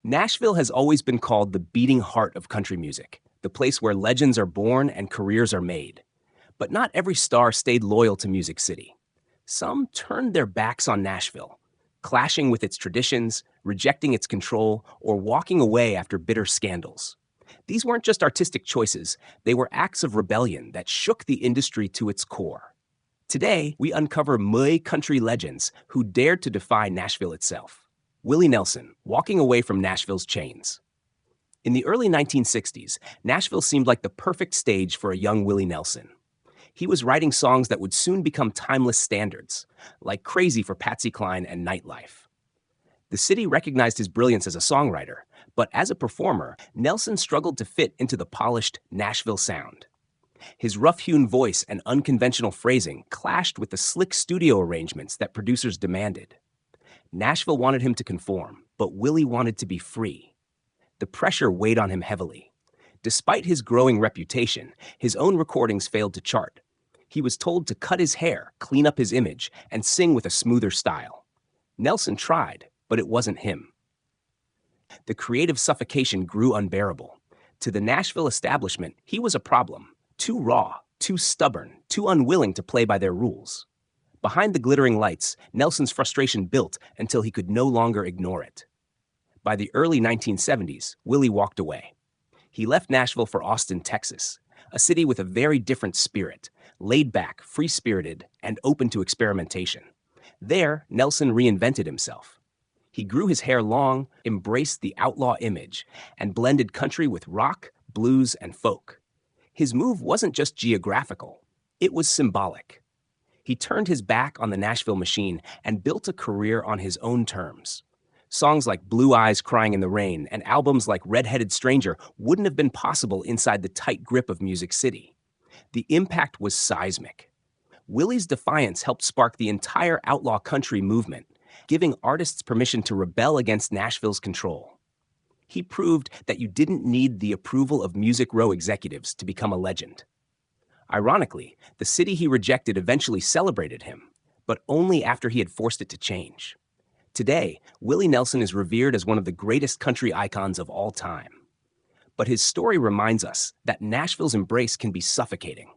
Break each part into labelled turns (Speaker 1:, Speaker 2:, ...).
Speaker 1: Nashville has always been called the beating heart of country music, the place where legends are born and careers are made. But not every star stayed loyal to Music City. Some turned their backs on Nashville, clashing with its traditions, rejecting its control, or walking away after bitter scandals. These weren't just artistic choices, they were acts of rebellion that shook the industry to its core. Today, we uncover country legends who dared to defy Nashville itself. Willie Nelson, walking away from Nashville's chains. In the early 1960s, Nashville seemed like the perfect stage for a young Willie Nelson. He was writing songs that would soon become timeless standards, like Crazy for Patsy Cline and Nightlife. The city recognized his brilliance as a songwriter, but as a performer, Nelson struggled to fit into the polished Nashville sound. His rough-hewn voice and unconventional phrasing clashed with the slick studio arrangements that producers demanded. Nashville wanted him to conform, but Willie wanted to be free. The pressure weighed on him heavily. Despite his growing reputation, his own recordings failed to chart. He was told to cut his hair, clean up his image, and sing with a smoother style. Nelson tried, but it wasn't him. The creative suffocation grew unbearable. To the Nashville establishment, he was a problem, too raw, too stubborn, too unwilling to play by their rules. Behind the glittering lights, Nelson's frustration built until he could no longer ignore it. By the early 1970s, Willie walked away. He left Nashville for Austin, Texas, a city with a very different spirit, laid back, free-spirited, and open to experimentation. There, Nelson reinvented himself. He grew his hair long, embraced the outlaw image, and blended country with rock, blues, and folk. His move wasn't just geographical, it was symbolic. He turned his back on the Nashville machine and built a career on his own terms. Songs like Blue Eyes Crying in the Rain and albums like Red-Headed Stranger wouldn't have been possible inside the tight grip of Music City. The impact was seismic. Willie's defiance helped spark the entire outlaw country movement, giving artists permission to rebel against Nashville's control. He proved that you didn't need the approval of Music Row executives to become a legend. Ironically, the city he rejected eventually celebrated him, but only after he had forced it to change. Today, Willie Nelson is revered as one of the greatest country icons of all time. But his story reminds us that Nashville's embrace can be suffocating,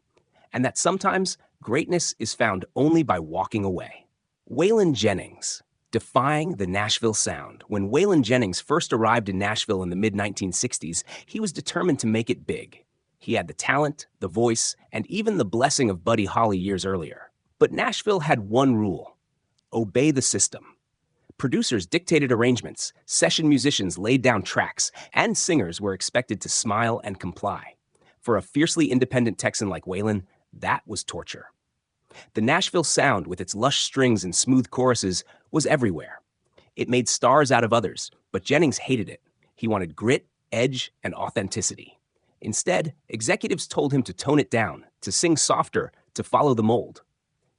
Speaker 1: and that sometimes greatness is found only by walking away. Waylon Jennings, defying the Nashville sound. When Waylon Jennings first arrived in Nashville in the mid-1960s, he was determined to make it big. He had the talent, the voice, and even the blessing of Buddy Holly years earlier. But Nashville had one rule: obey the system. Producers dictated arrangements, session musicians laid down tracks, and singers were expected to smile and comply. For a fiercely independent Texan like Waylon, that was torture. The Nashville sound, with its lush strings and smooth choruses, was everywhere. It made stars out of others, but Jennings hated it. He wanted grit, edge, and authenticity. Instead, executives told him to tone it down, to sing softer, to follow the mold.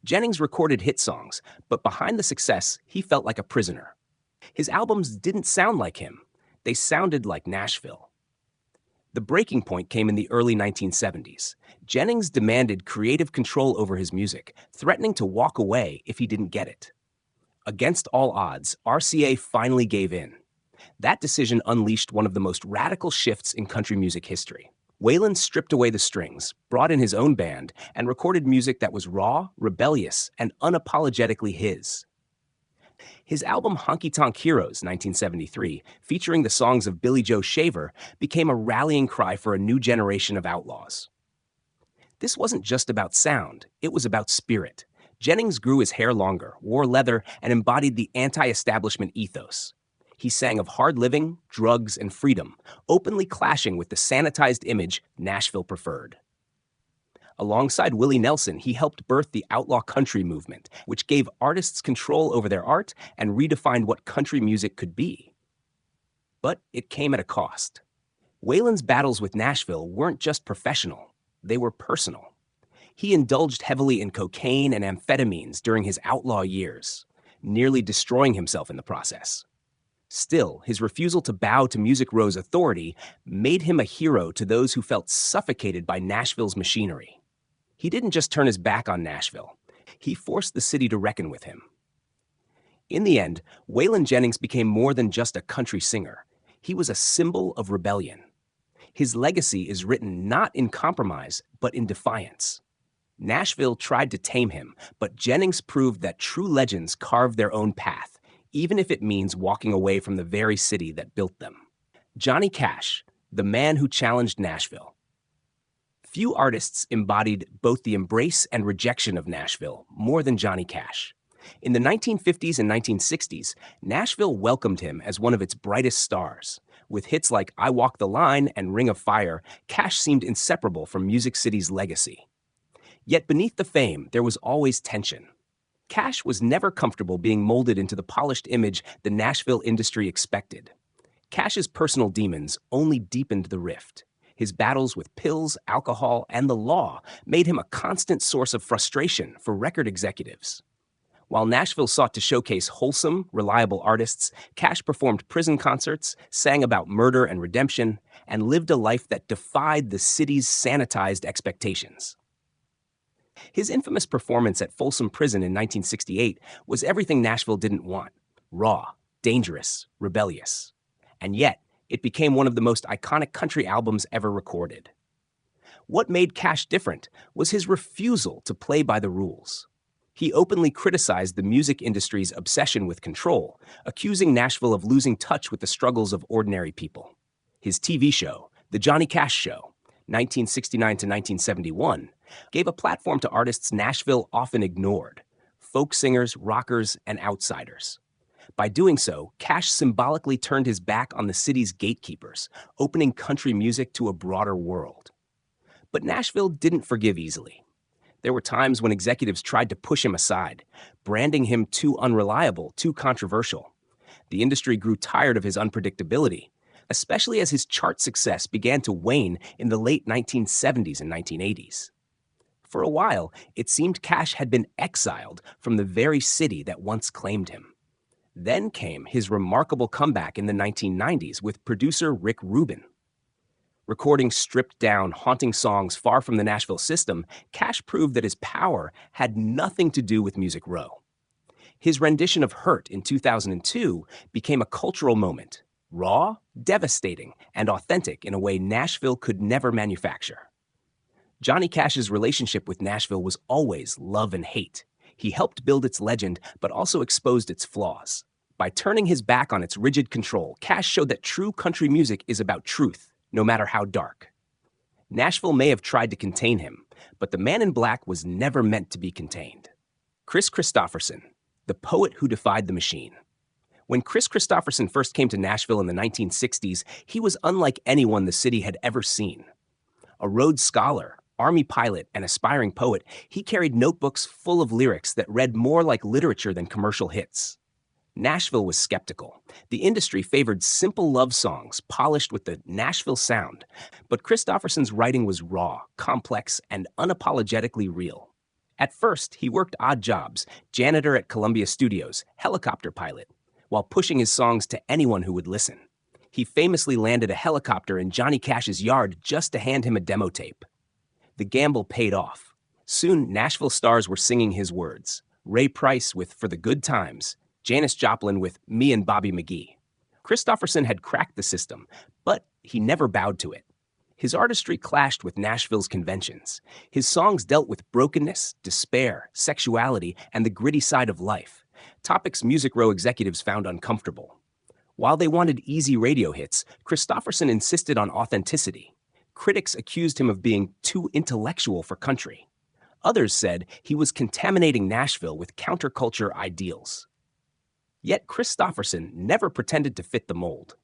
Speaker 1: Jennings recorded hit songs, but behind the success, he felt like a prisoner. His albums didn't sound like him. They sounded like Nashville. The breaking point came in the early 1970s. Jennings demanded creative control over his music, threatening to walk away if he didn't get it. Against all odds, RCA finally gave in. That decision unleashed one of the most radical shifts in country music history. Waylon stripped away the strings, brought in his own band, and recorded music that was raw, rebellious, and unapologetically his. His album Honky Tonk Heroes, 1973, featuring the songs of Billy Joe Shaver, became a rallying cry for a new generation of outlaws. This wasn't just about sound, it was about spirit. Jennings grew his hair longer, wore leather, and embodied the anti-establishment ethos. He sang of hard living, drugs, and freedom, openly clashing with the sanitized image Nashville preferred. Alongside Willie Nelson, he helped birth the outlaw country movement, which gave artists control over their art and redefined what country music could be. But it came at a cost. Waylon's battles with Nashville weren't just professional, they were personal. He indulged heavily in cocaine and amphetamines during his outlaw years, nearly destroying himself in the process. Still, his refusal to bow to Music Row's authority made him a hero to those who felt suffocated by Nashville's machinery. He didn't just turn his back on Nashville. He forced the city to reckon with him. In the end, Waylon Jennings became more than just a country singer. He was a symbol of rebellion. His legacy is written not in compromise, but in defiance. Nashville tried to tame him, but Jennings proved that true legends carve their own path, even if it means walking away from the very city that built them. Johnny Cash, the man who challenged Nashville. Few artists embodied both the embrace and rejection of Nashville more than Johnny Cash. In the 1950s and 1960s, Nashville welcomed him as one of its brightest stars. With hits like I Walk the Line and Ring of Fire, Cash seemed inseparable from Music City's legacy. Yet beneath the fame, there was always tension. Cash was never comfortable being molded into the polished image the Nashville industry expected. Cash's personal demons only deepened the rift. His battles with pills, alcohol, and the law made him a constant source of frustration for record executives. While Nashville sought to showcase wholesome, reliable artists, Cash performed prison concerts, sang about murder and redemption, and lived a life that defied the city's sanitized expectations. His infamous performance at Folsom Prison in 1968 was everything Nashville didn't want: raw, dangerous, rebellious. And yet, it became one of the most iconic country albums ever recorded. What made Cash different was his refusal to play by the rules. He openly criticized the music industry's obsession with control, accusing Nashville of losing touch with the struggles of ordinary people. His TV show, The Johnny Cash Show, 1969 to 1971, gave a platform to artists Nashville often ignored: folk singers, rockers, and outsiders. By doing so, Cash symbolically turned his back on the city's gatekeepers, opening country music to a broader world. But Nashville didn't forgive easily. There were times when executives tried to push him aside, branding him too unreliable, too controversial. The industry grew tired of his unpredictability, especially as his chart success began to wane in the late 1970s and 1980s. For a while, it seemed Cash had been exiled from the very city that once claimed him. Then came his remarkable comeback in the 1990s with producer Rick Rubin. Recording stripped-down, haunting songs far from the Nashville system, Cash proved that his power had nothing to do with Music Row. His rendition of Hurt in 2002 became a cultural moment, raw, devastating, and authentic in a way Nashville could never manufacture. Johnny Cash's relationship with Nashville was always love and hate. He helped build its legend, but also exposed its flaws. By turning his back on its rigid control, Cash showed that true country music is about truth, no matter how dark. Nashville may have tried to contain him, but the man in black was never meant to be contained. Kristofferson, the poet who defied the machine. When Kristofferson first came to Nashville in the 1960s, he was unlike anyone the city had ever seen. A Rhodes Scholar, Army pilot, and aspiring poet, he carried notebooks full of lyrics that read more like literature than commercial hits. Nashville was skeptical. The industry favored simple love songs polished with the Nashville sound, but Kristofferson's writing was raw, complex, and unapologetically real. At first, he worked odd jobs: janitor at Columbia Studios, helicopter pilot, while pushing his songs to anyone who would listen. He famously landed a helicopter in Johnny Cash's yard just to hand him a demo tape. The gamble paid off. Soon, Nashville stars were singing his words: Ray Price with For the Good Times, Janis Joplin with Me and Bobby McGee. Kristofferson had cracked the system, but he never bowed to it. His artistry clashed with Nashville's conventions. His songs dealt with brokenness, despair, sexuality, and the gritty side of life, topics Music Row executives found uncomfortable. While they wanted easy radio hits, Kristofferson insisted on authenticity. Critics accused him of being too intellectual for country. Others said he was contaminating Nashville with counterculture ideals. Yet Kristofferson never pretended to fit the mold.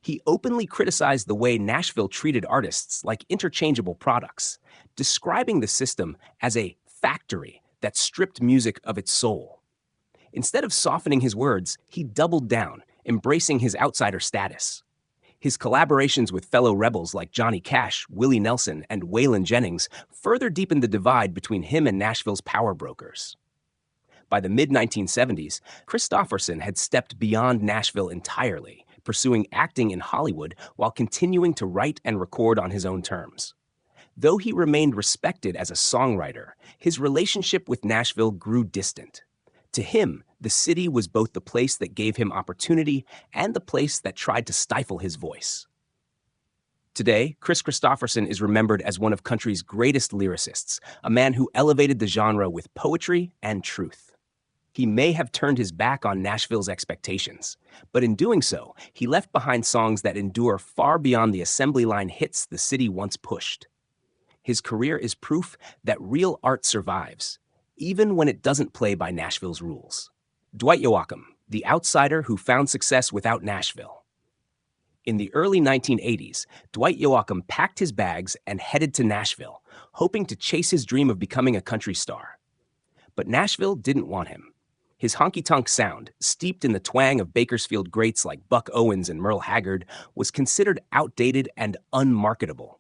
Speaker 1: He openly criticized the way Nashville treated artists like interchangeable products, describing the system as a factory that stripped music of its soul. Instead of softening his words, he doubled down, embracing his outsider status. His collaborations with fellow rebels like Johnny Cash, Willie Nelson, and Waylon Jennings further deepened the divide between him and Nashville's power brokers. By the mid-1970s, Kristofferson had stepped beyond Nashville entirely, pursuing acting in Hollywood while continuing to write and record on his own terms. Though he remained respected as a songwriter, his relationship with Nashville grew distant. To him, the city was both the place that gave him opportunity and the place that tried to stifle his voice. Today, Kristofferson is remembered as one of country's greatest lyricists, a man who elevated the genre with poetry and truth. He may have turned his back on Nashville's expectations, but in doing so, he left behind songs that endure far beyond the assembly line hits the city once pushed. His career is proof that real art survives, even when it doesn't play by Nashville's rules. Dwight Yoakam, the outsider who found success without Nashville. In the early 1980s, Dwight Yoakam packed his bags and headed to Nashville, hoping to chase his dream of becoming a country star. But Nashville didn't want him. His honky-tonk sound, steeped in the twang of Bakersfield greats like Buck Owens and Merle Haggard, was considered outdated and unmarketable.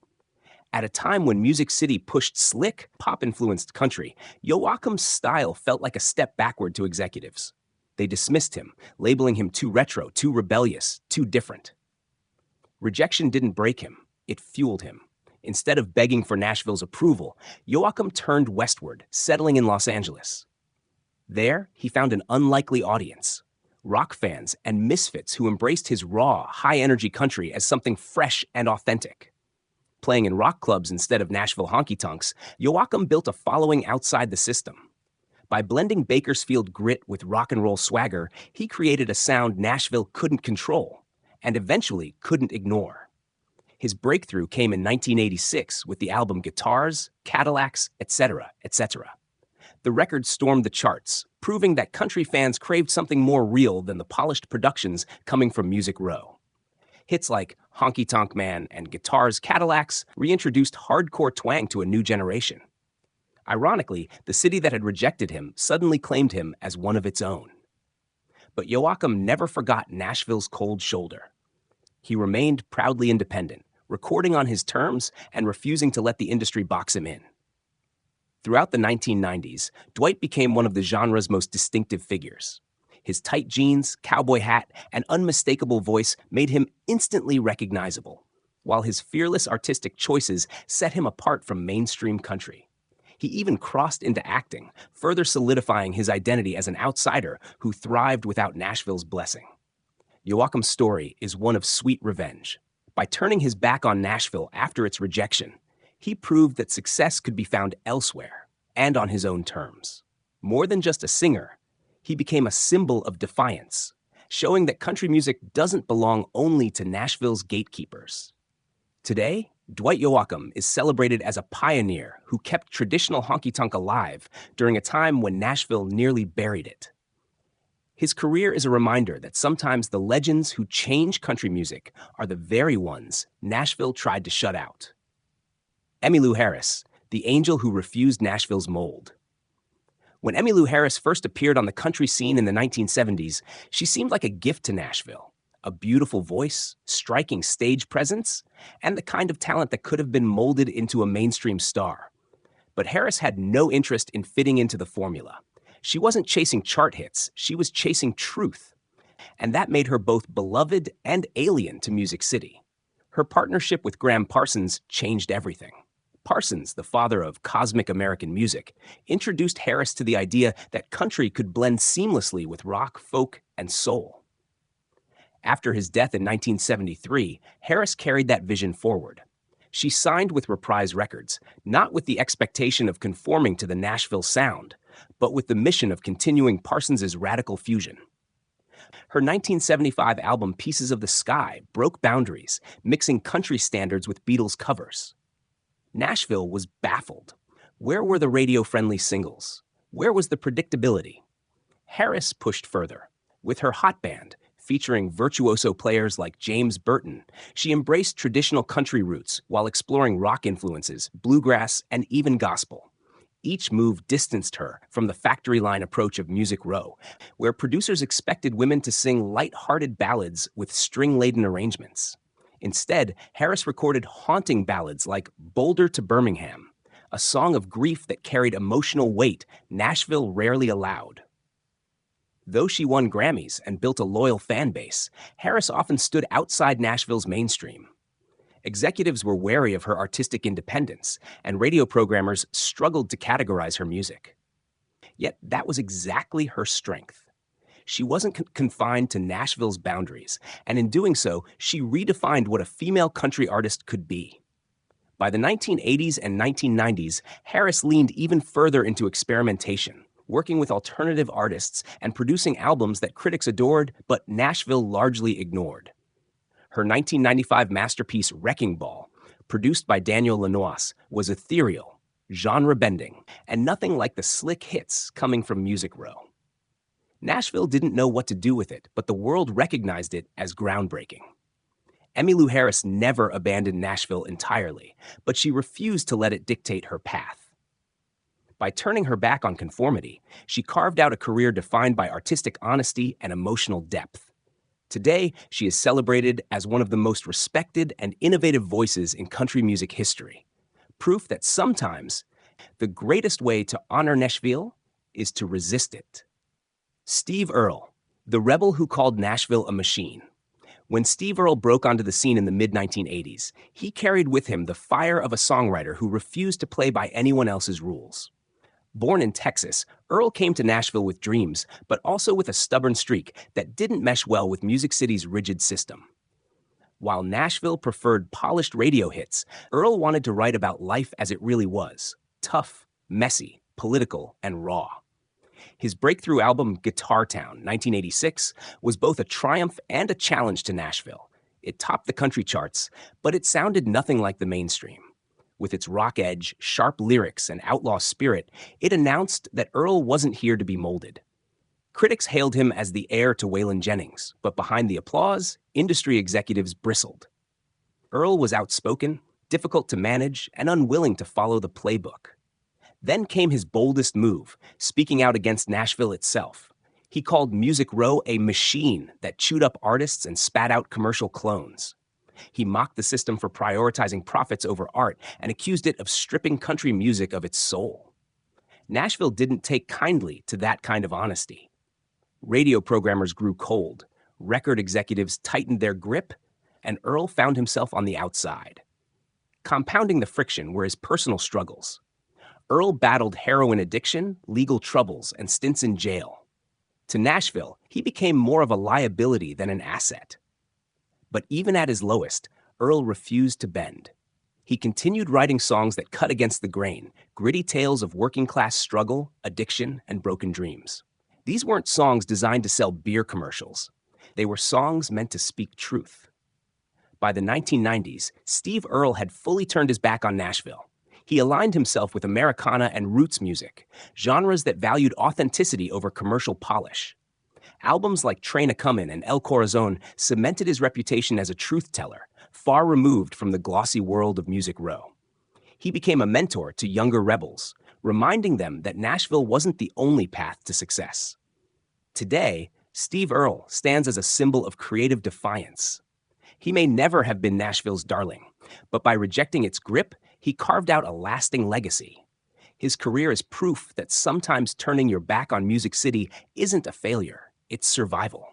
Speaker 1: At a time when Music City pushed slick, pop-influenced country, Yoakam's style felt like a step backward to executives. They dismissed him, labeling him too retro, too rebellious, too different. Rejection didn't break him, it fueled him. Instead of begging for Nashville's approval, Yoakam turned westward, settling in Los Angeles. There, he found an unlikely audience, rock fans and misfits who embraced his raw, high-energy country as something fresh and authentic. Playing in rock clubs instead of Nashville honky-tonks, Yoakam built a following outside the system. By blending Bakersfield grit with rock and roll swagger, he created a sound Nashville couldn't control, and eventually couldn't ignore. His breakthrough came in 1986 with the album Guitars, Cadillacs, etc., etc. The record stormed the charts, proving that country fans craved something more real than the polished productions coming from Music Row. Hits like Honky Tonk Man and Guitars, Cadillacs reintroduced hardcore twang to a new generation. Ironically, the city that had rejected him suddenly claimed him as one of its own. But Yoakam never forgot Nashville's cold shoulder. He remained proudly independent, recording on his terms and refusing to let the industry box him in. Throughout the 1990s, Dwight became one of the genre's most distinctive figures. His tight jeans, cowboy hat, and unmistakable voice made him instantly recognizable, while his fearless artistic choices set him apart from mainstream country. He even crossed into acting, further solidifying his identity as an outsider who thrived without Nashville's blessing. Yoakam's story is one of sweet revenge. By turning his back on Nashville after its rejection, he proved that success could be found elsewhere and on his own terms. More than just a singer, he became a symbol of defiance, showing that country music doesn't belong only to Nashville's gatekeepers. Today, Dwight Yoakam is celebrated as a pioneer who kept traditional honky-tonk alive during a time when Nashville nearly buried it. His career is a reminder that sometimes the legends who change country music are the very ones Nashville tried to shut out. Emmylou Harris, the angel who refused Nashville's mold. When Emmylou Harris first appeared on the country scene in the 1970s, she seemed like a gift to Nashville. A beautiful voice, striking stage presence, and the kind of talent that could have been molded into a mainstream star. But Harris had no interest in fitting into the formula. She wasn't chasing chart hits, she was chasing truth. And that made her both beloved and alien to Music City. Her partnership with Graham Parsons changed everything. Parsons, the father of cosmic American music, introduced Harris to the idea that country could blend seamlessly with rock, folk, and soul. After his death in 1973, Harris carried that vision forward. She signed with Reprise Records, not with the expectation of conforming to the Nashville sound, but with the mission of continuing Parsons' radical fusion. Her 1975 album Pieces of the Sky broke boundaries, mixing country standards with Beatles covers. Nashville was baffled. Where were the radio-friendly singles? Where was the predictability? Harris pushed further. With her hot band, featuring virtuoso players like James Burton, she embraced traditional country roots while exploring rock influences, bluegrass, and even gospel. Each move distanced her from the factory line approach of Music Row, where producers expected women to sing light-hearted ballads with string-laden arrangements. Instead, Harris recorded haunting ballads like Boulder to Birmingham, a song of grief that carried emotional weight Nashville rarely allowed. Though she won Grammys and built a loyal fan base, Harris often stood outside Nashville's mainstream. Executives were wary of her artistic independence, and radio programmers struggled to categorize her music. Yet that was exactly her strength. She wasn't confined to Nashville's boundaries, and in doing so, she redefined what a female country artist could be. By the 1980s and 1990s, Harris leaned even further into experimentation, working with alternative artists and producing albums that critics adored but Nashville largely ignored. Her 1995 masterpiece Wrecking Ball, produced by Daniel Lanois, was ethereal, genre-bending, and nothing like the slick hits coming from Music Row. Nashville didn't know what to do with it, but the world recognized it as groundbreaking. Emmylou Harris never abandoned Nashville entirely, but she refused to let it dictate her path. By turning her back on conformity, she carved out a career defined by artistic honesty and emotional depth. Today, she is celebrated as one of the most respected and innovative voices in country music history, proof that sometimes the greatest way to honor Nashville is to resist it. Steve Earle, the rebel who called Nashville a machine. When Steve Earle broke onto the scene in the mid-1980s, he carried with him the fire of a songwriter who refused to play by anyone else's rules. Born in Texas, Earle came to Nashville with dreams, but also with a stubborn streak that didn't mesh well with Music City's rigid system. While Nashville preferred polished radio hits, Earle wanted to write about life as it really was, tough, messy, political, and raw. His breakthrough album, Guitar Town, 1986, was both a triumph and a challenge to Nashville. It topped the country charts, but it sounded nothing like the mainstream. With its rock edge, sharp lyrics, and outlaw spirit, it announced that Earle wasn't here to be molded. Critics hailed him as the heir to Waylon Jennings, but behind the applause, industry executives bristled. Earle was outspoken, difficult to manage, and unwilling to follow the playbook. Then came his boldest move, speaking out against Nashville itself. He called Music Row a machine that chewed up artists and spat out commercial clones. He mocked the system for prioritizing profits over art and accused it of stripping country music of its soul. Nashville didn't take kindly to that kind of honesty. Radio programmers grew cold, record executives tightened their grip, and Earle found himself on the outside. Compounding the friction were his personal struggles. Earle battled heroin addiction, legal troubles, and stints in jail. To Nashville, he became more of a liability than an asset. But even at his lowest, Earle refused to bend. He continued writing songs that cut against the grain, gritty tales of working-class struggle, addiction, and broken dreams. These weren't songs designed to sell beer commercials. They were songs meant to speak truth. By the 1990s, Steve Earle had fully turned his back on Nashville. He aligned himself with Americana and roots music, genres that valued authenticity over commercial polish. Albums like Train A-Comin' and El Corazon cemented his reputation as a truth-teller, far removed from the glossy world of Music Row. He became a mentor to younger rebels, reminding them that Nashville wasn't the only path to success. Today, Steve Earle stands as a symbol of creative defiance. He may never have been Nashville's darling, but by rejecting its grip, he carved out a lasting legacy. His career is proof that sometimes turning your back on Music City isn't a failure, it's survival.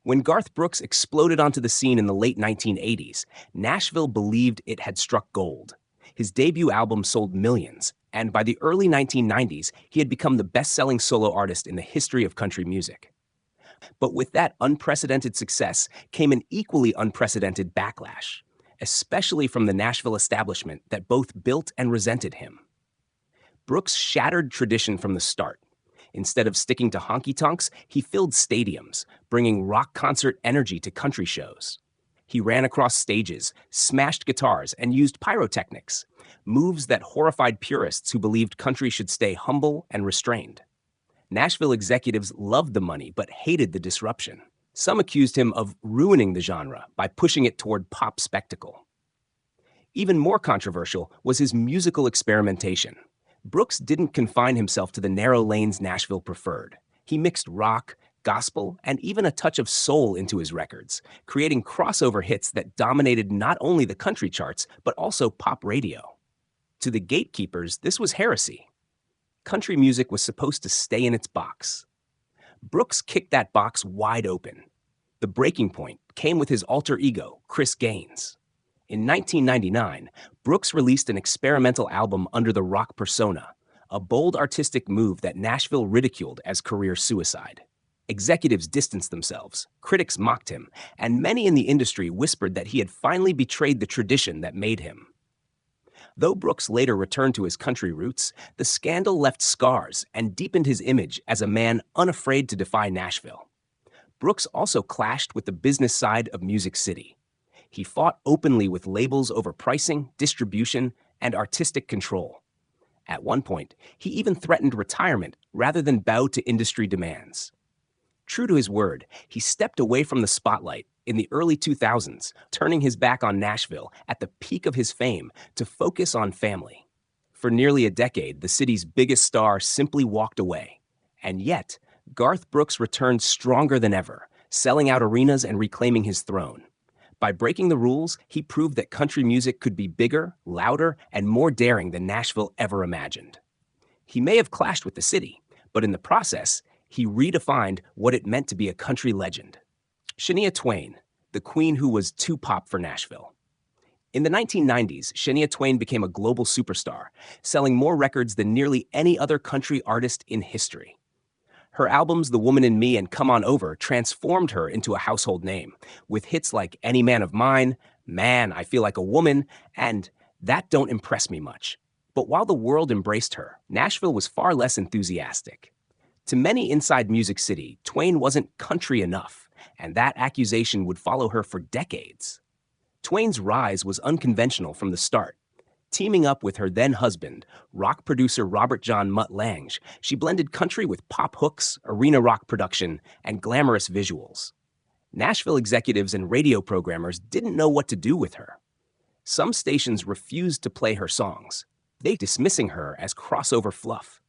Speaker 1: When Garth Brooks exploded onto the scene in the late 1980s, Nashville believed it had struck gold. His debut album sold millions, and by the early 1990s, he had become the best-selling solo artist in the history of country music. But with that unprecedented success came an equally unprecedented backlash, especially from the Nashville establishment that both built and resented him. Brooks shattered tradition from the start. Instead of sticking to honky-tonks, he filled stadiums, bringing rock concert energy to country shows. He ran across stages, smashed guitars, and used pyrotechnics, moves that horrified purists who believed country should stay humble and restrained. Nashville executives loved the money but hated the disruption. Some accused him of ruining the genre by pushing it toward pop spectacle. Even more controversial was his musical experimentation. Brooks didn't confine himself to the narrow lanes Nashville preferred. He mixed rock, gospel, and even a touch of soul into his records, creating crossover hits that dominated not only the country charts, but also pop radio. To the gatekeepers, this was heresy. Country music was supposed to stay in its box. Brooks kicked that box wide open. The breaking point came with his alter ego, Chris Gaines. In 1999, Brooks released an experimental album under the rock persona, a bold artistic move that Nashville ridiculed as career suicide. Executives distanced themselves, critics mocked him, and many in the industry whispered that he had finally betrayed the tradition that made him. Though Brooks later returned to his country roots, the scandal left scars and deepened his image as a man unafraid to defy Nashville. Brooks also clashed with the business side of Music City. He fought openly with labels over pricing, distribution, and artistic control. At one point, he even threatened retirement rather than bow to industry demands. True to his word, he stepped away from the spotlight in the early 2000s, turning his back on Nashville at the peak of his fame to focus on family. For nearly a decade, the city's biggest star simply walked away. And yet, Garth Brooks returned stronger than ever, selling out arenas and reclaiming his throne. By breaking the rules, he proved that country music could be bigger, louder, and more daring than Nashville ever imagined. He may have clashed with the city, but in the process, he redefined what it meant to be a country legend. Shania Twain, the queen who was too pop for Nashville. In the 1990s, Shania Twain became a global superstar, selling more records than nearly any other country artist in history. Her albums The Woman in Me and Come On Over transformed her into a household name, with hits like Any Man of Mine, Man, I Feel Like a Woman, and That Don't Impress Me Much. But while the world embraced her, Nashville was far less enthusiastic. To many inside Music City, Twain wasn't country enough, and that accusation would follow her for decades. Twain's rise was unconventional from the start. Teaming up with her then-husband, rock producer Robert John Mutt Lange, she blended country with pop hooks, arena rock production, and glamorous visuals. Nashville executives and radio programmers didn't know what to do with her. Some stations refused to play her songs, they dismissing her as crossover fluff.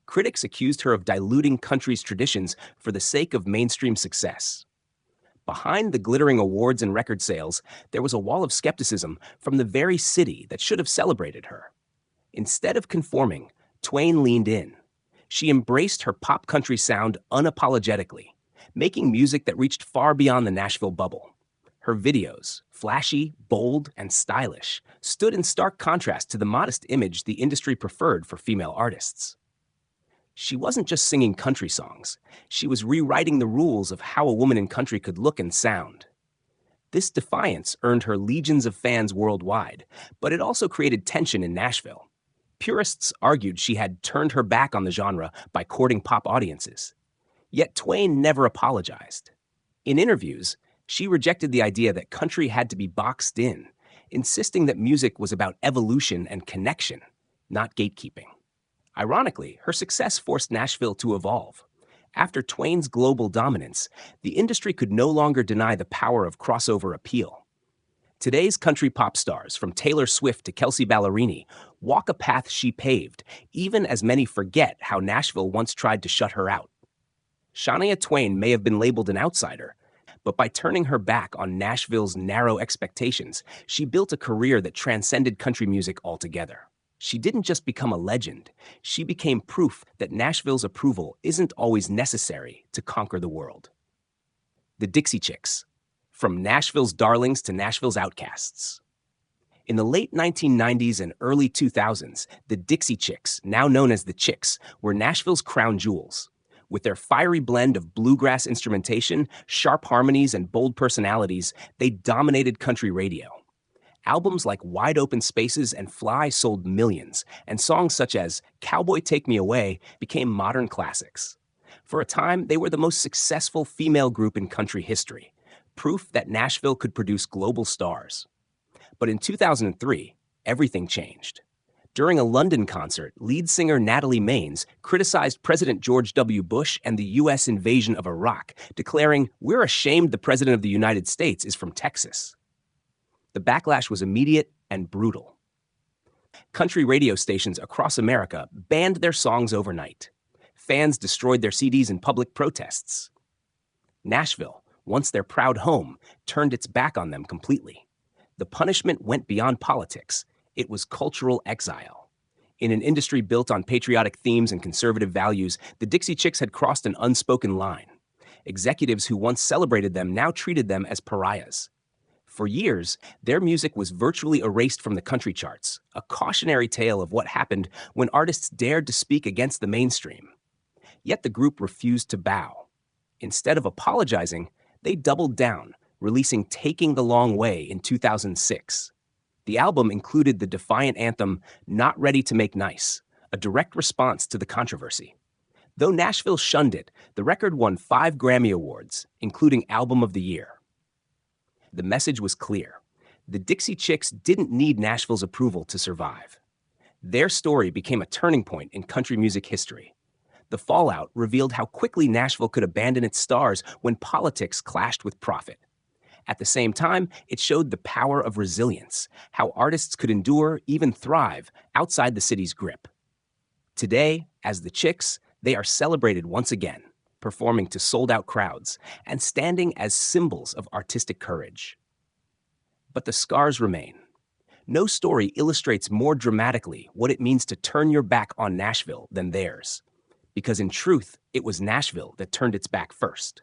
Speaker 1: Critics accused her of diluting country's traditions for the sake of mainstream success. Behind the glittering awards and record sales, there was a wall of skepticism from the very city that should have celebrated her. Instead of conforming, Twain leaned in. She embraced her pop country sound unapologetically, making music that reached far beyond the Nashville bubble. Her videos, flashy, bold, and stylish, stood in stark contrast to the modest image the industry preferred for female artists. She wasn't just singing country songs. She was rewriting the rules of how a woman in country could look and sound. This defiance earned her legions of fans worldwide, but it also created tension in Nashville. Purists argued she had turned her back on the genre by courting pop audiences. Yet Twain never apologized. In interviews, she rejected the idea that country had to be boxed in, insisting that music was about evolution and connection, not gatekeeping. Ironically, her success forced Nashville to evolve. After Twain's global dominance, the industry could no longer deny the power of crossover appeal. Today's country pop stars, from Taylor Swift to Kelsey Ballerini, walk a path she paved, even as many forget how Nashville once tried to shut her out. Shania Twain may have been labeled an outsider, but by turning her back on Nashville's narrow expectations, she built a career that transcended country music altogether. She didn't just become a legend, she became proof that Nashville's approval isn't always necessary to conquer the world. The Dixie Chicks, from Nashville's darlings to Nashville's outcasts. In the late 1990s and early 2000s, the Dixie Chicks, now known as the Chicks, were Nashville's crown jewels. With their fiery blend of bluegrass instrumentation, sharp harmonies, and bold personalities, they dominated country radio. Albums like Wide Open Spaces and Fly sold millions, and songs such as Cowboy Take Me Away became modern classics. For a time, they were the most successful female group in country history, proof that Nashville could produce global stars. But in 2003, everything changed. During a London concert, lead singer Natalie Maines criticized President George W. Bush and the U.S. invasion of Iraq, declaring, "We're ashamed the President of the United States is from Texas." The backlash was immediate and brutal. Country radio stations across America banned their songs overnight. Fans destroyed their CDs in public protests. Nashville, once their proud home, turned its back on them completely. The punishment went beyond politics. It was cultural exile. In an industry built on patriotic themes and conservative values, the Dixie Chicks had crossed an unspoken line. Executives who once celebrated them now treated them as pariahs. For years, their music was virtually erased from the country charts, a cautionary tale of what happened when artists dared to speak against the mainstream. Yet the group refused to bow. Instead of apologizing, they doubled down, releasing Taking the Long Way in 2006. The album included the defiant anthem Not Ready to Make Nice, a direct response to the controversy. Though Nashville shunned it, the record won 5 Grammy Awards, including Album of the Year. The message was clear. The Dixie Chicks didn't need Nashville's approval to survive. Their story became a turning point in country music history. The fallout revealed how quickly Nashville could abandon its stars when politics clashed with profit. At the same time, it showed the power of resilience, how artists could endure, even thrive, outside the city's grip. Today, as the Chicks, they are celebrated once again, performing to sold-out crowds and standing as symbols of artistic courage. But the scars remain. No story illustrates more dramatically what it means to turn your back on Nashville than theirs. Because in truth, it was Nashville that turned its back first.